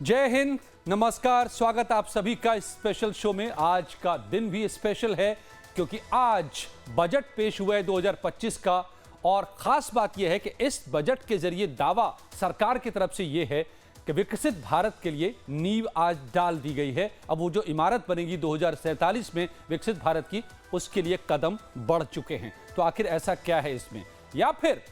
जय हिंद, नमस्कार, स्वागत आप सभी का इस स्पेशल शो में। आज का दिन भी स्पेशल है क्योंकि आज बजट पेश हुआ है 2025 का। और खास बात यह है कि इस बजट के जरिए दावा सरकार की तरफ से यह है कि विकसित भारत के लिए नींव आज डाल दी गई है। अब वो जो इमारत बनेगी 2047 में विकसित भारत की, उसके लिए कदम बढ़ चुके हैं। तो आखिर ऐसा क्या है इसमें, या फिर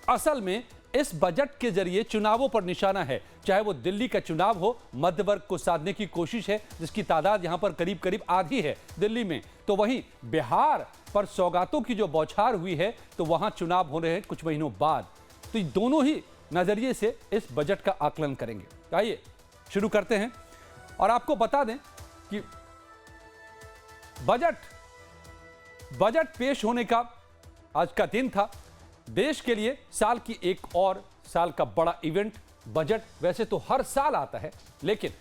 असल में इस बजट के जरिए चुनावों पर निशाना है? चाहे वो दिल्ली का चुनाव हो, मध्य वर्ग को साधने की कोशिश है जिसकी तादाद यहां पर करीब करीब आधी है दिल्ली में, तो वहीं बिहार पर सौगातों की जो बौछार हुई है, तो वहां चुनाव हो रहे हैं कुछ महीनों बाद। तो दोनों ही नजरिए से इस बजट का आकलन करेंगे। आइए शुरू करते हैं और आपको बता दें कि बजट पेश होने का आज का दिन था। देश के लिए साल की एक और साल का बड़ा इवेंट बजट वैसे तो हर साल आता है, लेकिन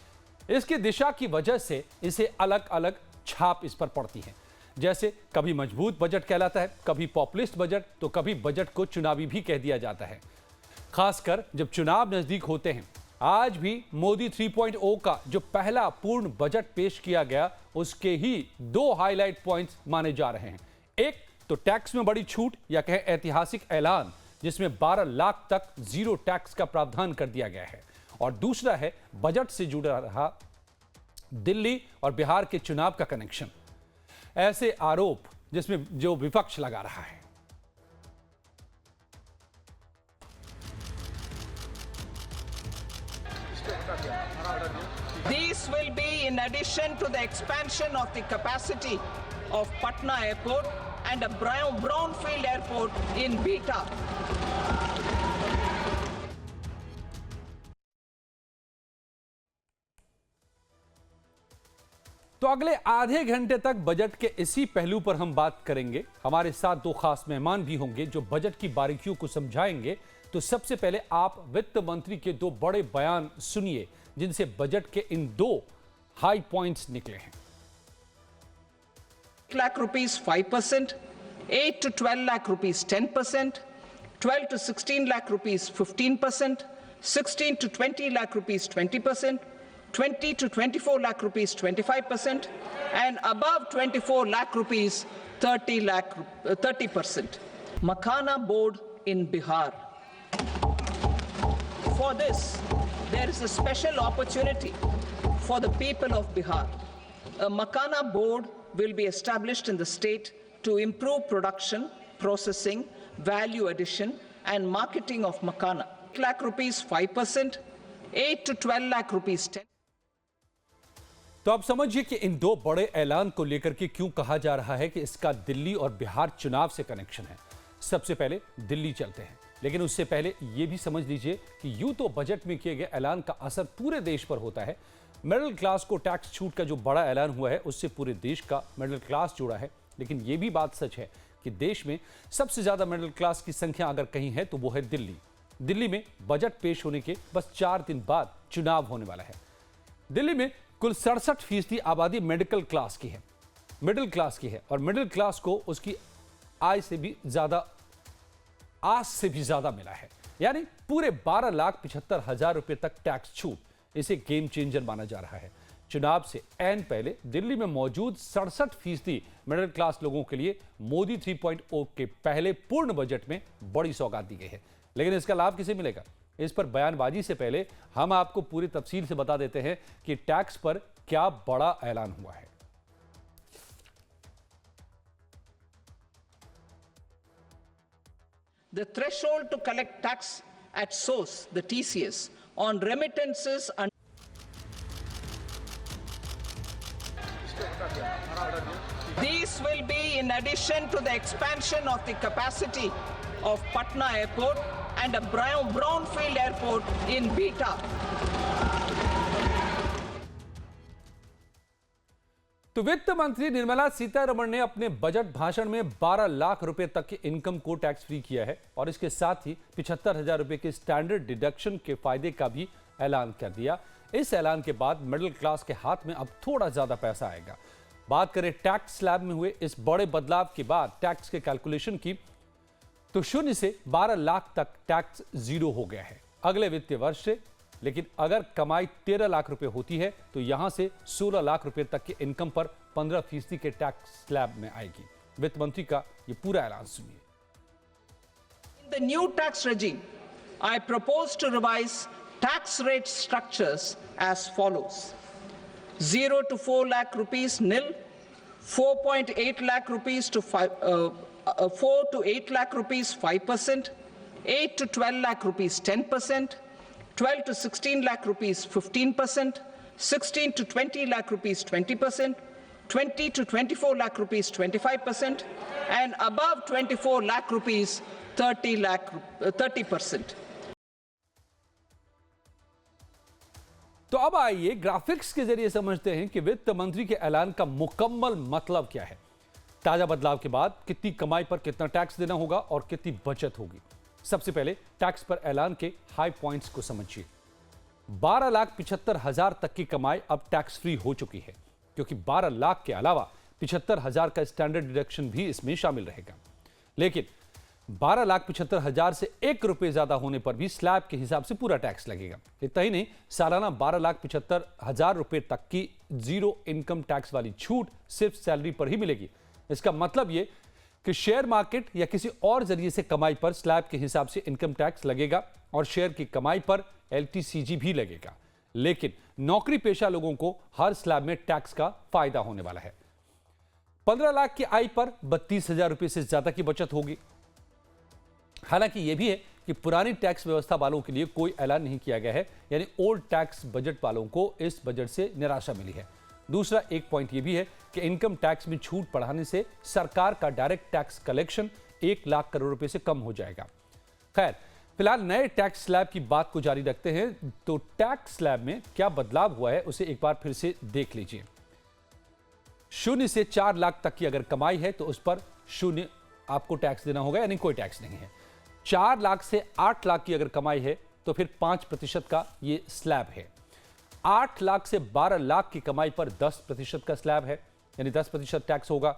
इसकी दिशा की वजह से इसे अलग अलग छाप इस पर पड़ती है। जैसे कभी मजबूत बजट कहलाता है, कभी पॉपुलिस्ट बजट, तो कभी बजट को चुनावी भी कह दिया जाता है, खासकर जब चुनाव नजदीक होते हैं। आज भी मोदी 3.0 का जो पहला पूर्ण बजट पेश किया गया, उसके ही दो हाईलाइट पॉइंट्स माने जा रहे हैं। एक तो टैक्स में बड़ी छूट या कहें ऐतिहासिक ऐलान, जिसमें 12 लाख तक जीरो टैक्स का प्रावधान कर दिया गया है। और दूसरा है बजट से जुड़ा रहा दिल्ली और बिहार के चुनाव का कनेक्शन। ऐसे आरोप जिसमें जो विपक्ष लगा रहा है। These will be in addition to the expansion of the capacity of Patna Airport and a brownfield airport in Beta. तो अगले आधे घंटे तक बजट के इसी पहलू पर हम बात करेंगे। हमारे साथ दो खास मेहमान भी होंगे जो बजट की बारीकियों को समझाएंगे। तो सबसे पहले आप वित्त मंत्री के दो बड़े बयान सुनिए, जिनसे बजट के इन दो हाई पॉइंट्स निकले हैं। lakh rupees 5%, 8 to 12 lakh rupees 10%, 12 to 16 lakh rupees 15%, 16 to 20 lakh rupees 20%, 20 to 24 lakh rupees 25%, and above 24 lakh rupees 30%. Makhana board in Bihar. For this, there is a special opportunity for the people of Bihar. A Makhana board will be established in the state to improve production, processing, value addition, and marketing of Makhana. 8 lakh rupees 5%, 8 to 12 lakh rupees 10%. तो आप समझिए कि इन दो बड़े ऐलान को लेकर के क्यों कहा जा रहा है कि इसका दिल्ली और बिहार चुनाव से कनेक्शन है। सबसे पहले दिल्ली चलते हैं, लेकिन उससे पहले यह भी समझ लीजिए कि यूं तो बजट में किए गए ऐलान का असर पूरे देश पर होता है। मिडिल क्लास को टैक्स छूट का जो बड़ा ऐलान हुआ है, उससे पूरे देश का मिडिल क्लास जुड़ा है। लेकिन यह भी बात सच है कि देश में सबसे ज्यादा मिडिल क्लास की संख्या अगर कहीं है तो वो है दिल्ली। दिल्ली में बजट पेश होने के बस 4 दिन बाद चुनाव होने वाला है। दिल्ली में कुल 67% आबादी मिडिल क्लास की है, और मिडिल क्लास को उसकी आय से भी ज्यादा, आस से भी ज्यादा मिला है। यानी पूरे 12,75,000 रुपए तक टैक्स छूट इसे गेम चेंजर माना जा रहा है। चुनाव से ऐन पहले दिल्ली में मौजूद 67% मिडिल क्लास लोगों के लिए मोदी 3.0 के पहले पूर्ण बजट में बड़ी सौगात दी गई है। लेकिन इसका लाभ किसे मिलेगा, इस पर बयानबाजी से पहले हम आपको पूरी तफसील से बता देते हैं कि टैक्स पर क्या बड़ा ऐलान हुआ है। The threshold to collect tax at source, the TCS, on remittances and these will be in addition to the expansion of the capacity of Patna Airport and a brownfield airport in Beta. तो वित्त मंत्री निर्मला सीतारमण ने अपने budget भाषण में 12 लाख रुपए तक के इनकम को टैक्स फ्री किया है और इसके साथ ही 75,000 रुपए के स्टैंडर्ड डिडक्शन के फायदे का भी ऐलान कर दिया। इस ऐलान के बाद मिडिल क्लास के हाथ में अब थोड़ा ज्यादा पैसा आएगा। बात करें टैक्स स्लैब में हुए इस बड़े बदलाव के बाद टैक्स के कैलकुलेशन की, तो 0 से 12 लाख तक टैक्स जीरो हो गया है। अगले वित्तीय वर्ष से लेकिन अगर कमाई 13 लाख रुपए होती है तो यहां से 16 लाख रुपए तक के इनकम पर 15% के टैक्स स्लैब में आएगी। वित्त मंत्री का ये पूरा ऐलान सुनिए। In the new tax regime, I propose to revise tax rate structures as follows: 0 to 4 lakh rupees nil, 4.8 lakh rupees to 4 to 8 lakh rupees 5%, 8 to 12 lakh rupees 10%, 12 to 16 lakh rupees 15%, 16 to 20 lakh rupees 20%, 20 to 24 lakh rupees 25%, and above 24 lakh rupees 30%. तो अब आइए graphics के जरिए समझते हैं कि वित्त मंत्री के ऐलान का मुकम्मल मतलब क्या है। ताजा बदलाव के बाद कितनी कमाई पर कितना टैक्स देना होगा और कितनी बचत होगी। सबसे पहले टैक्स पर ऐलान के हाई पॉइंट्स को समझिए। 12,75,000 तक की कमाई अब टैक्स फ्री हो चुकी है, क्योंकि 12 लाख के अलावा 75,000 का स्टैंडर्ड डिडक्शन भी इसमें शामिल रहेगा। लेकिन 12,75,000 से 1 रुपए ज्यादा होने पर भी स्लैब के हिसाब से पूरा टैक्स लगेगा। इतना ही नहीं, सालाना 12,75,000 रुपए तक की जीरो इनकम टैक्स वाली छूट सिर्फ सैलरी पर ही मिलेगी। इसका मतलब यह कि शेयर मार्केट या किसी और जरिए से कमाई पर स्लैब के हिसाब से इनकम टैक्स लगेगा और शेयर की कमाई पर एलटीसीजी भी लगेगा। लेकिन नौकरी पेशा लोगों को हर स्लैब में टैक्स का फायदा होने वाला है। 15 लाख की आय पर 32,000 रुपए से ज्यादा की बचत होगी। हालांकि यह भी है कि पुरानी टैक्स व्यवस्था वालों के लिए कोई ऐलान नहीं किया गया है, यानी ओल्ड टैक्स बजट वालों को इस बजट से निराशा मिली है। दूसरा एक पॉइंट यह भी है कि इनकम टैक्स में छूट बढ़ाने से सरकार का direct tax collection 1 lakh crore रुपए से कम हो जाएगा। खैर, फिलहाल नए टैक्स स्लैब की बात को जारी रखते हैं। तो टैक्स स्लैब में क्या बदलाव हुआ है उसे एक बार फिर से देख लीजिए। 0 से 4 लाख तक की अगर कमाई है तो उस पर 0 आपको टैक्स देना होगा, यानी कोई टैक्स नहीं है। 4 लाख से 8 लाख की अगर कमाई है तो फिर 5% का ये स्लैब है। 8 लाख से 12 लाख की कमाई पर 10% का स्लैब है, यानी 10% टैक्स होगा।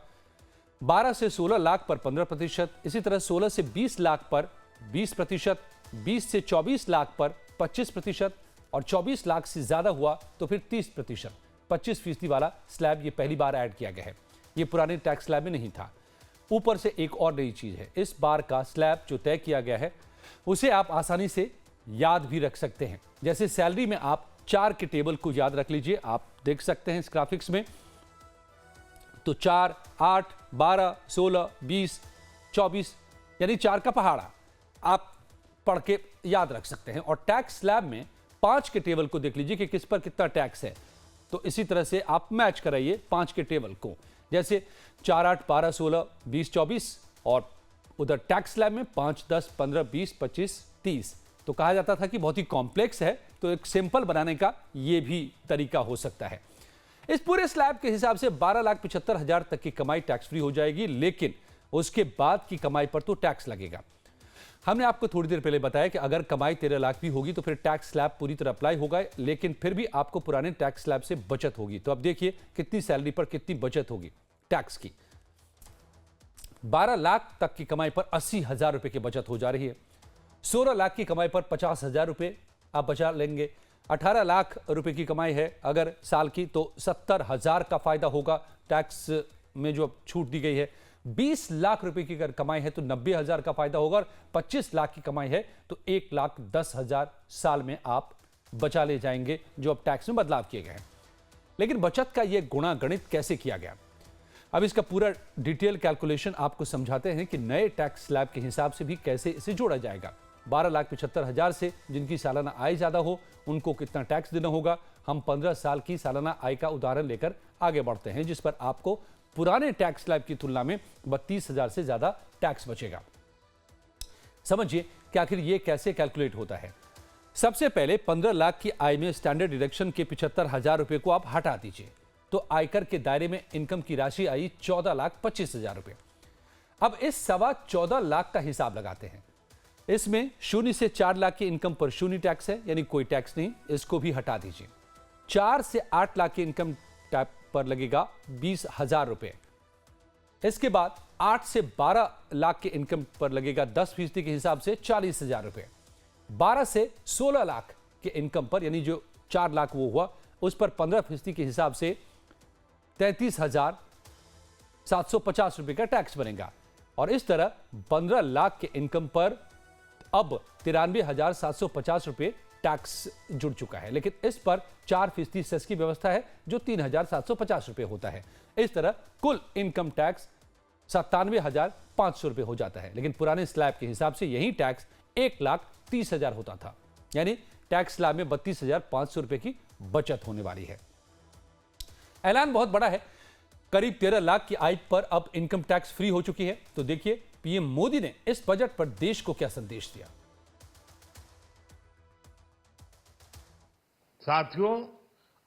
12 से 16 लाख पर 15%, इसी तरह 16 से 20 लाख पर 20%, 20 से 24 लाख पर 25% और 24 लाख से ज्यादा हुआ तो फिर 30%। 25% वाला स्लैब ये पहली बार ऐड किया गया है, ये पुराने टैक्स स्लैब में नहीं था। ऊपर से एक और नई चीज है, इस बार का स्लैब जो तय किया गया है उसे आप आसानी से याद भी रख सकते हैं। जैसे सैलरी में आप 4 के टेबल को याद रख लीजिए, आप देख सकते हैं इस ग्राफिक्स में। तो 4, 8, 12, 16, 20, 24, यानी 4 का पहाड़ा आप पढ़ के याद रख सकते हैं। और टैक्स स्लैब में 5 के टेबल को देख लीजिए कि किस पर कितना टैक्स है। तो इसी तरह से आप मैच कराइए 5 के टेबल को, जैसे 4, 8, 12, 16, 20, 24 और उधर टैक्स स्लैब में 5, 10, 15, 20, 25, 30। तो कहा जाता था कि बहुत ही कॉम्प्लेक्स है, तो एक सिंपल बनाने का यह भी तरीका हो सकता है। इस पूरे स्लैब के हिसाब से 12,75,000 तक की कमाई टैक्स फ्री हो जाएगी, लेकिन उसके बाद की कमाई पर तो टैक्स लगेगा। हमने आपको थोड़ी देर पहले बताया कि अगर कमाई 13 लाख भी होगी तो फिर टैक्स स्लैब पूरी तरह अप्लाई होगा, लेकिन फिर भी आपको पुराने टैक्स स्लैब से बचत होगी। तो अब देखिए कितनी सैलरी पर कितनी बचत होगी टैक्स की। 12 लाख तक की कमाई पर 80,000 रुपए की बचत हो जा रही है। 16 लाख की कमाई पर 50,000 रुपए आप बचा लेंगे। 18 लाख रुपए की कमाई है अगर साल की तो 70,000 का फायदा होगा टैक्स में जो छूट दी गई है। 20 लाख रुपए की अगर कमाई है तो 90,000 का फायदा होगा और 25 लाख की कमाई है तो 1,10,000 साल में आप बचा ले जाएंगे, जो अब टैक्स में बदलाव किए गए हैं। लेकिन बचत का यह गुणा गणित कैसे किया गया, अब इसका पूरा डिटेल कैलकुलेशन आपको समझाते हैं कि नए टैक्स स्लैब के हिसाब से भी कैसे इसे जोड़ा जाएगा। 12,75,000 से जिनकी सालाना आय ज्यादा हो उनको कितना टैक्स देना होगा। हम 15 साल की सालाना आय का उदाहरण लेकर आगे बढ़ते हैं, जिस पर आपको पुराने टैक्स स्लैब की तुलना में 32,000 से ज्यादा टैक्स बचेगा। समझिए कि आखिर ये कैसे कैलकुलेट होता है। सबसे पहले 15 लाख की आय में स्टैंडर्ड डिडक्शन के 75,000 रुपए को आप हटा दीजिए, तो आयकर के दायरे में इनकम की राशि आई 14,25,000 रुपए। अब इस 14.25 लाख का हिसाब लगाते हैं। इसमें 0 से 4 लाख की इनकम पर 0 टैक्स है, यानी कोई टैक्स नहीं, इसको भी हटा दीजिए। 4 से 8 लाख की इनकम टैक्स पर लगेगा 20,000 रुपए। इसके बाद 8 से 12 लाख की इनकम पर लगेगा 10% के हिसाब से 40,000 रुपए। 12 से 16 लाख के इनकम पर, यानी जो 4 लाख वो हुआ, उस पर 15% के हिसाब से 33,750 रुपए का टैक्स बनेगा। और इस तरह 15 लाख के इनकम पर अब 93,750 रुपए टैक्स जुड़ चुका है। लेकिन इस पर 4% सेस की व्यवस्था है, जो 3,750 रुपए होता है। इस तरह कुल इनकम टैक्स 97,500 रुपए हो जाता है। लेकिन पुराने स्लैब के हिसाब से यही टैक्स 1,30,000 होता था, यानी टैक्स स्लैब में 32,500 रुपए की बचत होने वाली है। ऐलान बहुत बड़ा है। करीब 13 लाख की आय पर अब इनकम टैक्स फ्री हो चुकी है। तो देखिए पीएम मोदी ने इस बजट पर देश को क्या संदेश दिया। साथियों,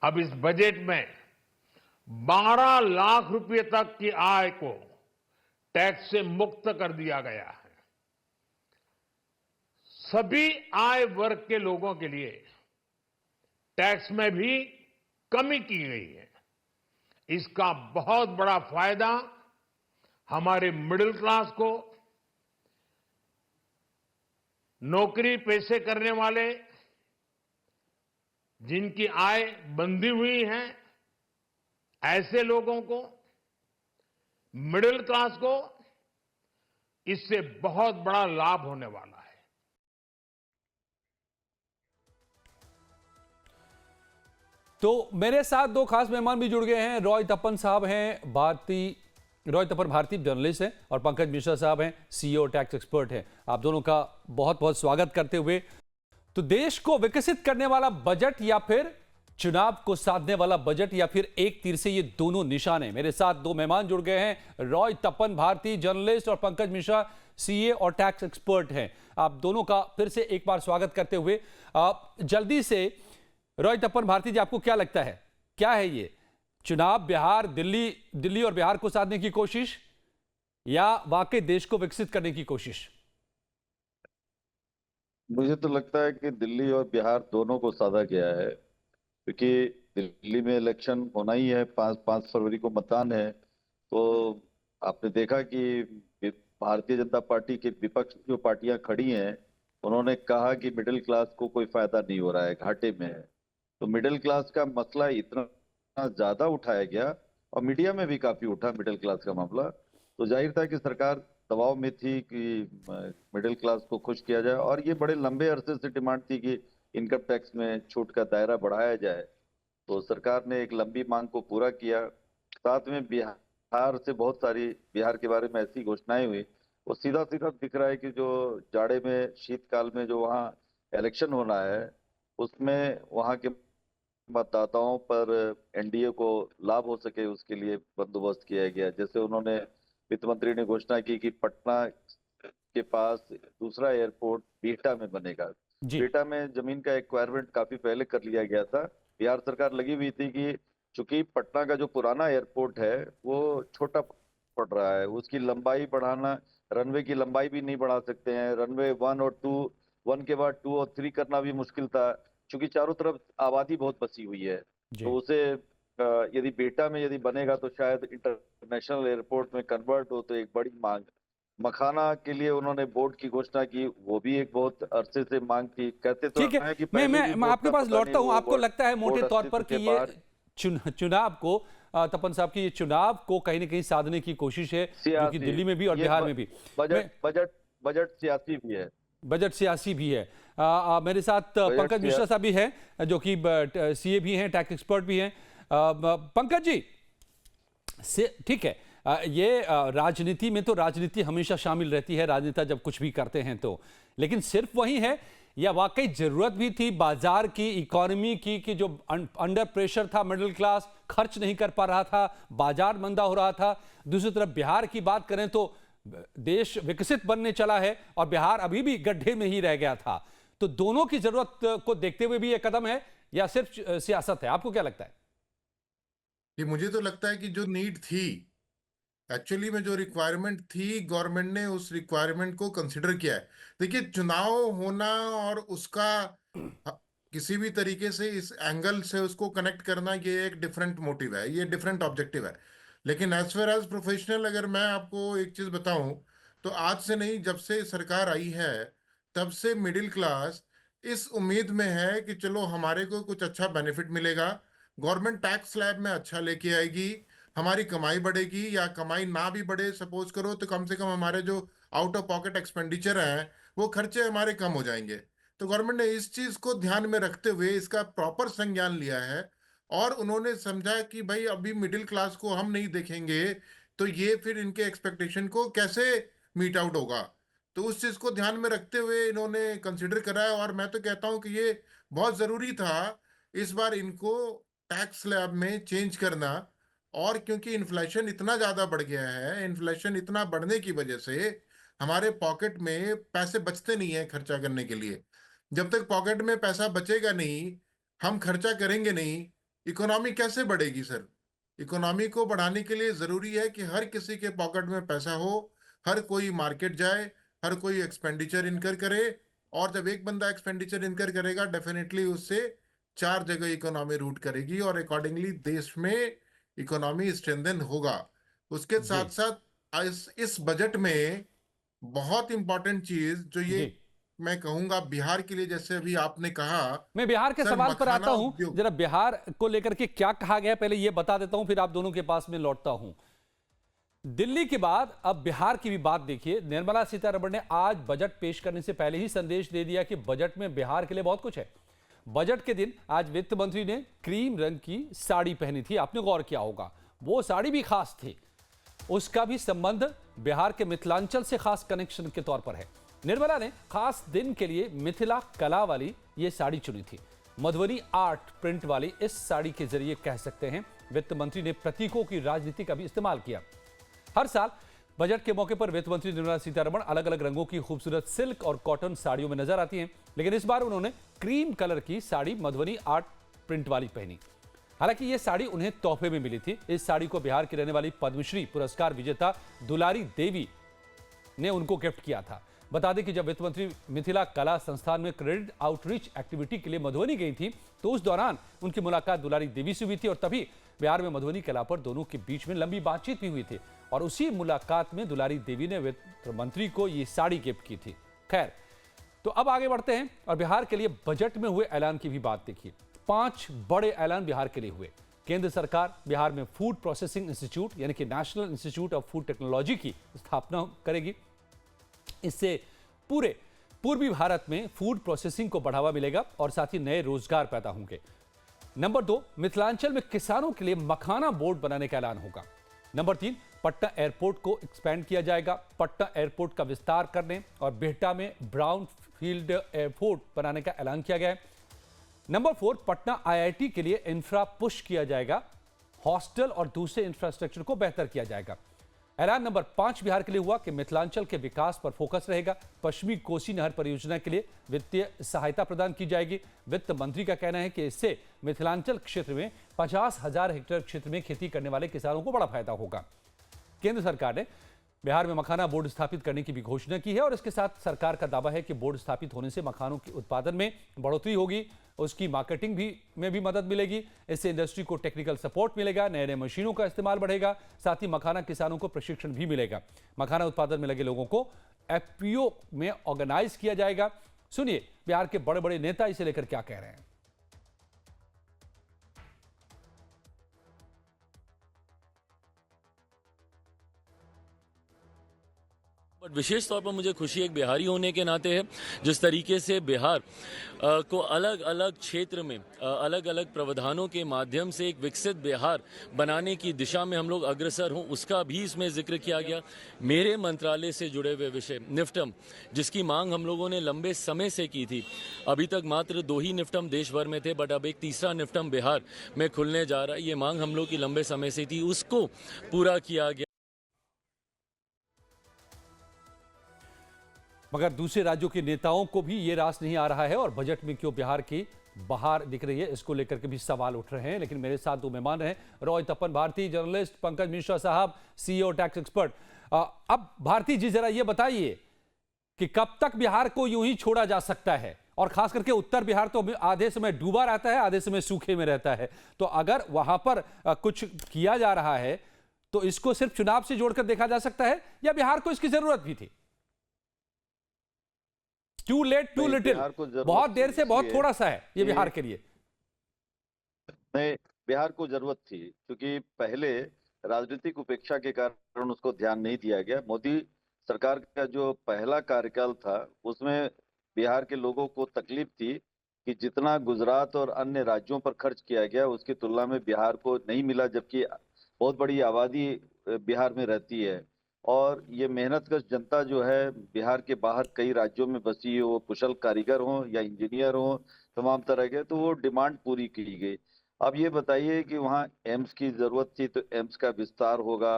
अब इस बजट में 12 लाख रुपए तक की आय को टैक्स से मुक्त कर दिया गया है। सभी आय वर्ग के लोगों के लिए टैक्स में भी कमी की गई है। इसका बहुत बड़ा फायदा हमारे मिडिल क्लास को, नौकरी पेशे करने वाले, जिनकी आय बंधी हुई है, ऐसे लोगों को, मिडिल क्लास को इससे बहुत बड़ा लाभ होने वाला है। तो मेरे साथ दो खास मेहमान भी जुड़ गए हैं। रॉय तपन साहब हैं, रॉय तपन भारतीय जर्नलिस्ट हैं, और पंकज मिश्रा साहब हैं, सीईओ टैक्स एक्सपर्ट हैं। आप दोनों का बहुत बहुत स्वागत करते हुए, तो देश को विकसित करने वाला बजट या फिर चुनाव को साधने वाला बजट, या फिर एक तीर से ये दोनों निशान हैं। मेरे साथ दो मेहमान जुड़ गए हैं। रॉय तपन भारतीय जर्नलिस्ट और पंकज मिश्रा सीए और टैक्स एक्सपर्ट हैं। आप दोनों का फिर से एक बार स्वागत करते हुए, जल्दी से रॉय तपन भारतीय जी, आपको क्या लगता है, क्या है ये चुनाव बिहार, दिल्ली और बिहार को साधने की कोशिश, या वाकई देश को विकसित करने की कोशिश? मुझे तो लगता है कि दिल्ली और बिहार दोनों को साधा गया है, क्योंकि दिल्ली में इलेक्शन होना ही है, 5 फरवरी को मतदान है। तो आपने देखा कि भारतीय जनता पार्टी के विपक्ष जो पार्टियां खड़ी हैं, उन्होंने कहा कि मिडिल क्लास को कोई फायदा नहीं हो रहा है, घाटे में है। तो मिडिल क्लास का मसला इतना ज्यादा उठाया गया, और मीडिया में भी काफी उठा मिडिल क्लास का मामला। तो जाहिर था कि सरकार दबाव में थी कि मिडिल क्लास को खुश किया जाए, और ये बड़े लंबे अरसे से डिमांड थी कि इनकम टैक्स में छूट का दायरा बढ़ाया जाए। तो सरकार ने एक लंबी मांग को पूरा किया। साथ में बिहार से बहुत सारी, बिहार के बारे में ऐसी घोषणाएं हुई, वो सीधा सीधा दिख रहा है कि जो जाड़े में, शीतकाल में जो वहाँ इलेक्शन होना है, उसमें वहाँ के मतदाताओं पर एनडीए को लाभ हो सके, उसके लिए बंदोबस्त किया गया। जैसे उन्होंने, वित्त मंत्री ने घोषणा की कि पटना के पास दूसरा एयरपोर्ट बिहटा में बनेगा। बिहटा में जमीन का एक्वायरमेंट काफी पहले कर लिया गया था। बिहार सरकार लगी हुई थी कि चूंकि पटना का जो पुराना एयरपोर्ट है वो छोटा पड़ रहा है, उसकी लंबाई बढ़ाना, रनवे की लंबाई भी नहीं बढ़ा सकते हैं, रनवे 1 और 2, 1 के बाद 2 और 3 करना भी मुश्किल था, क्योंकि चारों तरफ आबादी बहुत बसी हुई है। तो उसे यदि बिहटा में यदि बनेगा तो शायद इंटरनेशनल एयरपोर्ट में कन्वर्ट हो, तो एक बड़ी मांग। मखाना के लिए उन्होंने बोर्ड की घोषणा की, वो भी एक बहुत अरसे से मांग थी। कहते तो ठीक है, कि मैं आपके पास लौटता हूं। आपको लगता है मोटे तौर पर कि ये चुनाव को, तपन साहब की, ये चुनाव को कहीं ना कहीं साधने की कोशिश है, जो कि दिल्ली में भी और बिहार में भी। बजट सियासी भी है। बजट सियासी भी है। मेरे साथ पंकज मिश्रा साहब भी हैं, जो कि सीए भी हैं, टैक्स एक्सपर्ट भी हैं। पंकज जी, ठीक है, ये राजनीति में तो राजनीति हमेशा शामिल रहती है, राजनेता जब कुछ भी करते हैं तो, लेकिन सिर्फ वही है या वाकई जरूरत भी थी बाजार की, इकोनॉमी की, कि जो अंडर प्रेशर था मिडिल क्लास, खर्च नहीं कर पा रहा था, बाजार मंदा हो रहा था। दूसरी तरफ बिहार की बात करें तो देश विकसित बनने चला है और बिहार अभी भी गड्ढे में ही रह गया था। तो दोनों की जरूरत को देखते हुए भी यह कदम है, या सिर्फ सियासत है? आपको क्या लगता है? कि मुझे तो लगता है कि जो नीड थी, एक्चुअली में जो रिक्वायरमेंट थी, गवर्नमेंट ने उस रिक्वायरमेंट को कंसिडर किया है। देखिए, चुनाव होना और उसका किसी भी तरीके से इस एंगल से उसको कनेक्ट करना, ये एक डिफरेंट मोटिव है, ये डिफरेंट ऑब्जेक्टिव है। लेकिन एज फार एज प्रोफेशनल, अगर मैं आपको एक चीज बताऊं, तो आज से नहीं, जब से सरकार आई है तब से मिडिल क्लास इस उम्मीद में है कि चलो हमारे को कुछ अच्छा बेनिफिट मिलेगा, गवर्नमेंट टैक्स स्लैब में अच्छा लेके आएगी, हमारी कमाई बढ़ेगी, या कमाई ना भी बढ़े सपोज करो, तो कम से कम हमारे जो आउट ऑफ पॉकेट एक्सपेंडिचर हैं वो खर्चे हमारे कम हो जाएंगे। तो गवर्नमेंट ने इस चीज को ध्यान में रखते हुए इसका प्रॉपर संज्ञान लिया है, और उन्होंने समझा कि भाई अभी मिडिल क्लास को हम नहीं देखेंगे तो ये फिर इनके एक्सपेक्टेशन को कैसे मीट आउट होगा। तो उस चीज को ध्यान में रखते हुए इन्होंने कंसिडर करा है, और मैं तो कहता हूं कि ये बहुत जरूरी था इस बार इनको टैक्स स्लैब में चेंज करना। और क्योंकि इन्फ्लेशन इतना ज्यादा बढ़ गया है, इन्फ्लेशन इतना बढ़ने की वजह से हमारे पॉकेट में पैसे बचते नहीं है खर्चा करने के लिए। जब तक पॉकेट में पैसा बचेगा नहीं, हम खर्चा करेंगे नहीं, इकोनॉमी कैसे बढ़ेगी सर? इकोनॉमी को बढ़ाने के लिए जरूरी है कि हर किसी के पॉकेट में पैसा हो, हर कोई मार्केट जाए, हर कोई एक्सपेंडिचर इनकर करे। और जब एक बंदा एक्सपेंडिचर इनकर करेगा, डेफिनेटली उससे चार जगह इकोनॉमी रूट करेगी, और अकॉर्डिंगली देश में इकोनॉमी स्ट्रेंथन होगा। उसके जी साथ साथ इस बजट में बहुत इंपॉर्टेंट चीज जो ये जी। मैं कहूंगा बिहार के लिए, जैसे अभी आपने कहा मैं बिहार के सर, सवाल पर आता मखाना हूं। उद्योग। जरा बिहार को लेकर के क्या कहा गया पहले ये बता देता हूं, फिर आप दोनों के पास में लौटता हूं। दिल्ली के बाद अब बिहार की भी बात देखिए। निर्मला सीतारमण ने आज बजट पेश करने से पहले ही संदेश दे दिया कि बजट में बिहार के लिए बहुत कुछ है। बजट के दिन आज वित्त मंत्री ने क्रीम रंग की साड़ी पहनी थी। आपने गौर किया होगा, वो साड़ी भी खास थी। उसका भी संबंध बिहार के मिथिलांचल से खास कनेक्शन के तौर पर है। निर्मला ने खास दिन के लिए मिथिला कला वाली ये साड़ी चुनी थी। मधुबनी आर्ट प्रिंट वाली इस साड़ी के जरिए कह सकते हैं वित्त मंत्री ने प्रतीकों की राजनीति का भी इस्तेमाल किया। हर साल बजट के मौके पर वित्त मंत्री निर्मला सीतारमण अलग अलग रंगों की खूबसूरत सिल्क और कॉटन साड़ियों में नजर आती हैं, लेकिन इस बार उन्होंने क्रीम कलर की साड़ी मधुबनी आर्ट प्रिंट वाली पहनी। हालांकि यह साड़ी उन्हें तोहफे में मिली थी। इस साड़ी को बिहार की रहने वाली पद्मश्री पुरस्कार विजेता दुलारी देवी ने उनको गिफ्ट किया था। बता दें कि जब वित्त मंत्री मिथिला कला संस्थान में क्रेडिट आउटरीच एक्टिविटी के लिए मधुबनी गई थी, तो उस दौरान उनकी मुलाकात दुलारी देवी से हुई थी, और तभी बिहार में मधुबनी कला पर दोनों के बीच में लंबी बातचीत भी हुई थी। और उसी मुलाकात में दुलारी देवी ने वित्त मंत्री को ये साड़ी गिफ्ट की थी। खैर, तो अब आगे बढ़ते हैं और बिहार के लिए बजट में हुए ऐलान की भी बात देखिए। 5 बड़े ऐलान बिहार के लिए हुए। केंद्र सरकार बिहार में फूड प्रोसेसिंग इंस्टीट्यूट यानी कि national institute of food technology की स्थापना करेगी। इससे पूरे पूर्वी भारत में फूड प्रोसेसिंग को बढ़ावा मिलेगा और साथ ही नए रोजगार पैदा होंगे। नंबर 2, मिथिलांचल में किसानों के लिए मखाना बोर्ड बनाने का ऐलान होगा। नंबर 3, पटना एयरपोर्ट को एक्सपेंड किया जाएगा। पटना एयरपोर्ट का विस्तार करने और बिहटा में ब्राउन फील्ड एयरपोर्ट बनाने का ऐलान किया गया है। नंबर 4, पटना आईआईटी के लिए इंफ्रा पुश किया जाएगा। हॉस्टल और दूसरे इंफ्रास्ट्रक्चर को बेहतर किया जाएगा। ऐलान नंबर 5 बिहार के लिए हुआ कि मिथिलांचल के विकास पर फोकस रहेगा। पश्चिमी कोसी नहर परियोजना के लिए वित्तीय सहायता प्रदान की जाएगी। वित्त मंत्री का कहना है कि इससे मिथिलांचल क्षेत्र में 50,000 हेक्टेयर क्षेत्र में खेती करने वाले किसानों को बड़ा फायदा होगा। केंद्र सरकार ने बिहार में मखाना बोर्ड स्थापित करने की भी घोषणा की है, और इसके साथ सरकार का दावा है कि बोर्ड स्थापित होने से मखानों के उत्पादन में बढ़ोतरी होगी, उसकी मार्केटिंग में भी मदद मिलेगी। इससे इंडस्ट्री को टेक्निकल सपोर्ट मिलेगा, नए नए मशीनों का इस्तेमाल बढ़ेगा, साथ ही मखाना किसानों को प्रशिक्षण भी मिलेगा। मखाना उत्पादन में लगे लोगों को एफपीओ में ऑर्गेनाइज किया जाएगा। सुनिए बिहार के बड़े बड़े नेता इसे लेकर क्या कह रहे हैं। बट विशेष तौर पर मुझे खुशी एक बिहारी होने के नाते है, जिस तरीके से बिहार को अलग अलग क्षेत्र में अलग अलग प्रावधानों के माध्यम से एक विकसित बिहार बनाने की दिशा में हम लोग अग्रसर हों, उसका भी इसमें जिक्र किया गया। मेरे मंत्रालय से जुड़े हुए विषय निफ्टम, जिसकी मांग हम लोगों ने लंबे समय से की थी। अभी तक मात्र 2 ही निफ्टम देश भर में थे, बट अब एक तीसरा निफ्टम बिहार में खुलने जा रहा है। ये मांग हम लोग की लंबे समय से थी, उसको पूरा किया गया। मगर दूसरे राज्यों के नेताओं को भी ये रास नहीं आ रहा है और बजट में क्यों बिहार की बाहर दिख रही है, इसको लेकर के भी सवाल उठ रहे हैं। लेकिन मेरे साथ 2 मेहमान हैं, रॉय तपन भारती, जर्नलिस्ट, पंकज मिश्रा साहब, सीईओ टैक्स एक्सपर्ट। अब भारती जी जरा ये बताइए कि कब तक बिहार को यूं ही छोड़ा जा सकता है, और खास करके उत्तर बिहार तो आधे समय डूबा रहता है, आधे समय सूखे में रहता है। तो अगर वहां पर कुछ किया जा रहा है तो इसको सिर्फ चुनाव से जोड़कर देखा जा सकता है, या बिहार को इसकी जरूरत भी थी? टू लेट टू नहीं, लिटिल, बिहार को जरूरत बहुत देर थी, से बहुत इसलिए थोड़ा सा है ये कि बिहार के लिए। नहीं, बिहार को जरूरत थी क्योंकि पहले राजनीतिक उपेक्षा के कारण उसको ध्यान नहीं दिया गया। मोदी सरकार का जो पहला कार्यकाल था उसमें बिहार के लोगों को तकलीफ थी कि जितना गुजरात और अन्य राज्यों पर खर्च किया गया उसकी तुलना में बिहार को नहीं मिला, जबकि बहुत बड़ी आबादी बिहार में रहती है। और ये मेहनतकश जनता जो है बिहार के बाहर कई राज्यों में बसी हो, वो कुशल कारीगर हो या इंजीनियर हो, तमाम तरह के, तो वो डिमांड पूरी की गई। अब ये बताइए कि वहाँ एम्स की जरूरत थी तो एम्स का विस्तार होगा,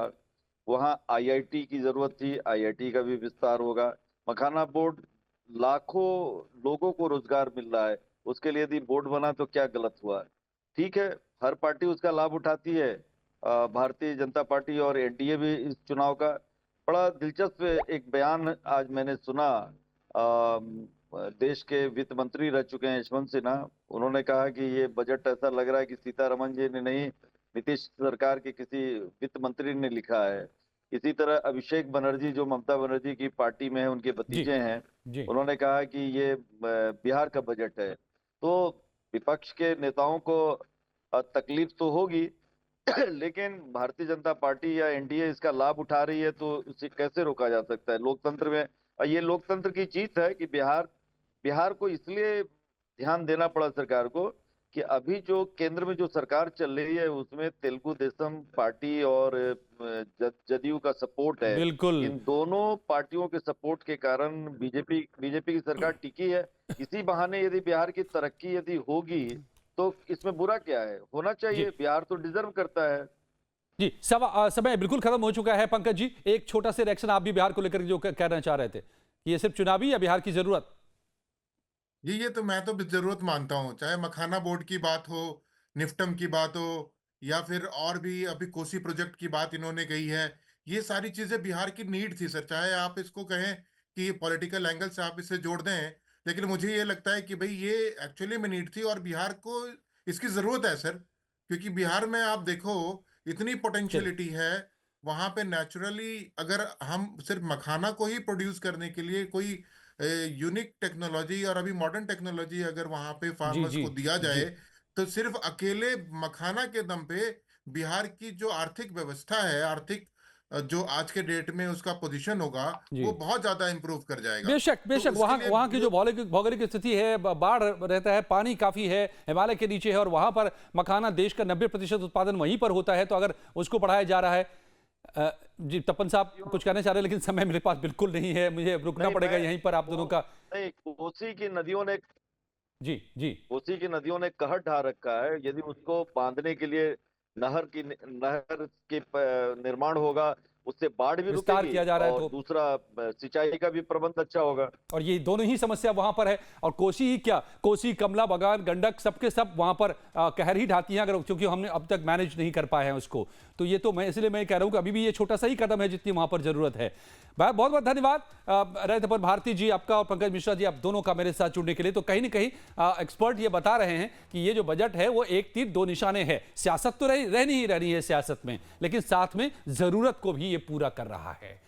वहाँ आईआईटी की जरूरत थी, आईआईटी का भी विस्तार होगा। मखाना बोर्ड, लाखों लोगों को रोजगार मिल रहा है, उसके लिए यदि बोर्ड बना तो क्या गलत हुआ? ठीक है, हर पार्टी उसका लाभ उठाती है, भारतीय जनता पार्टी और एनडीए भी इस चुनाव का। बड़ा दिलचस्प एक बयान आज मैंने सुना, देश के वित्त मंत्री रह चुके हैं यशवंत सिन्हा, उन्होंने कहा कि ये बजट ऐसा लग रहा है कि सीतारमन जी ने नहीं, नीतीश सरकार के किसी वित्त मंत्री ने लिखा है। इसी तरह अभिषेक बनर्जी जो ममता बनर्जी की पार्टी में है, उनके जी भतीजे हैं, जी उन्होंने कहा कि ये बिहार का बजट है। तो विपक्ष के नेताओं को तकलीफ तो होगी लेकिन भारतीय जनता पार्टी या एनडीए इसका लाभ उठा रही है तो इसे कैसे रोका जा सकता है? लोकतंत्र में ये लोकतंत्र की जीत है कि बिहार को इसलिए ध्यान देना पड़ा सरकार को कि अभी जो केंद्र में जो सरकार चल रही है उसमें तेलुगु देशम पार्टी और जदयू का सपोर्ट है। बिल्कुल। इन दोनों पार्टियों के सपोर्ट के कारण बीजेपी की सरकार टिकी है। इसी बहाने यदि बिहार की तरक्की यदि होगी तो इसमें बुरा क्या है? होना चाहिए, बिहार तो डिजर्व करता है। जी, समय बिल्कुल खत्म हो चुका है। पंकज जी, एक छोटा सा रिएक्शन आप भी बिहार को लेकर जो कहना चाह रहे थे, ये सिर्फ चुनावी या बिहार की जरूरत? ये तो मैं तो जरूरत मानता हूँ, चाहे मखाना बोर्ड की बात हो, निफ्टम की बात हो, या फिर और भी अभी कोसी प्रोजेक्ट की बात इन्होंने कही है। ये सारी चीजें बिहार की नीड थी सर, चाहे आप इसको कहें कि पॉलिटिकल एंगल से आप इसे जोड़ दें, लेकिन मुझे ये लगता है कि भाई ये एक्चुअली में नीड थी और बिहार को इसकी जरूरत है सर। क्योंकि बिहार में आप देखो इतनी चलिए, पोटेंशियलिटी है वहां पे। नेचुरली अगर हम सिर्फ मखाना को ही प्रोड्यूस करने के लिए कोई यूनिक टेक्नोलॉजी और अभी मॉडर्न टेक्नोलॉजी अगर वहां पे जी फार्मर्स जी को दिया जाए, जी तो सिर्फ अकेले मखाना के दम पे बिहार की जो आर्थिक व्यवस्था है, आर्थिक जो आज के डेट में उसका पोजीशन होगा, जी। वो बहुत ज्यादा इंप्रूव कर जाएगा। बेशक तो बेशक, उसके वहाँ लिए वहाँ की जो भौगोलिक भौगोलिक स्थिति है, बाढ़ रहता है, पानी काफी है, हिमालय के नीचे है, और वहां पर मखाना देश का 90% उत्पादन वहीं पर होता है। तो अगर उसको बढ़ाया जा रहा है, जी तपन साहब कुछ कहना चाह रहे हैं, लेकिन समय मेरे पास बिल्कुल नहीं है, मुझे रुकना नहीं, पड़ेगा मैं यहीं पर आप दोनों का। नहीं, जी जी कोसी की नदियों ने कहर ढा रखा है। यदि उसको बांधने के लिए नहर के निर्माण होगा, उससे बाढ़ भी विस्तार रुकेगी किया जा रहा है और तो, दूसरा सिंचाई का भी प्रबंध अच्छा होगा। और ये दोनों ही समस्या वहां पर है। और कोसी ही क्या, कोसी, कमला बगान, गंडक, सबके सब वहां पर कहर ही ढाती हैं, अगर क्योंकि हमने अब तक मैनेज नहीं कर पाए हैं उसको। तो ये तो मैं इसलिए मैं कह रहा हूं कि अभी भी ये छोटा सा ही कदम है जितनी वहां पर जरूरत है। बहुत बहुत धन्यवाद रहे तपन भारती जी आपका, और पंकज मिश्रा जी आप दोनों का मेरे साथ जुड़ने के लिए। तो कहीं ना कहीं एक्सपर्ट ये बता रहे हैं कि ये जो बजट है वो एक तीर दो निशाने है। सियासत तो रहनी ही रहनी है सियासत में, लेकिन साथ में जरूरत को भी ये पूरा कर रहा है।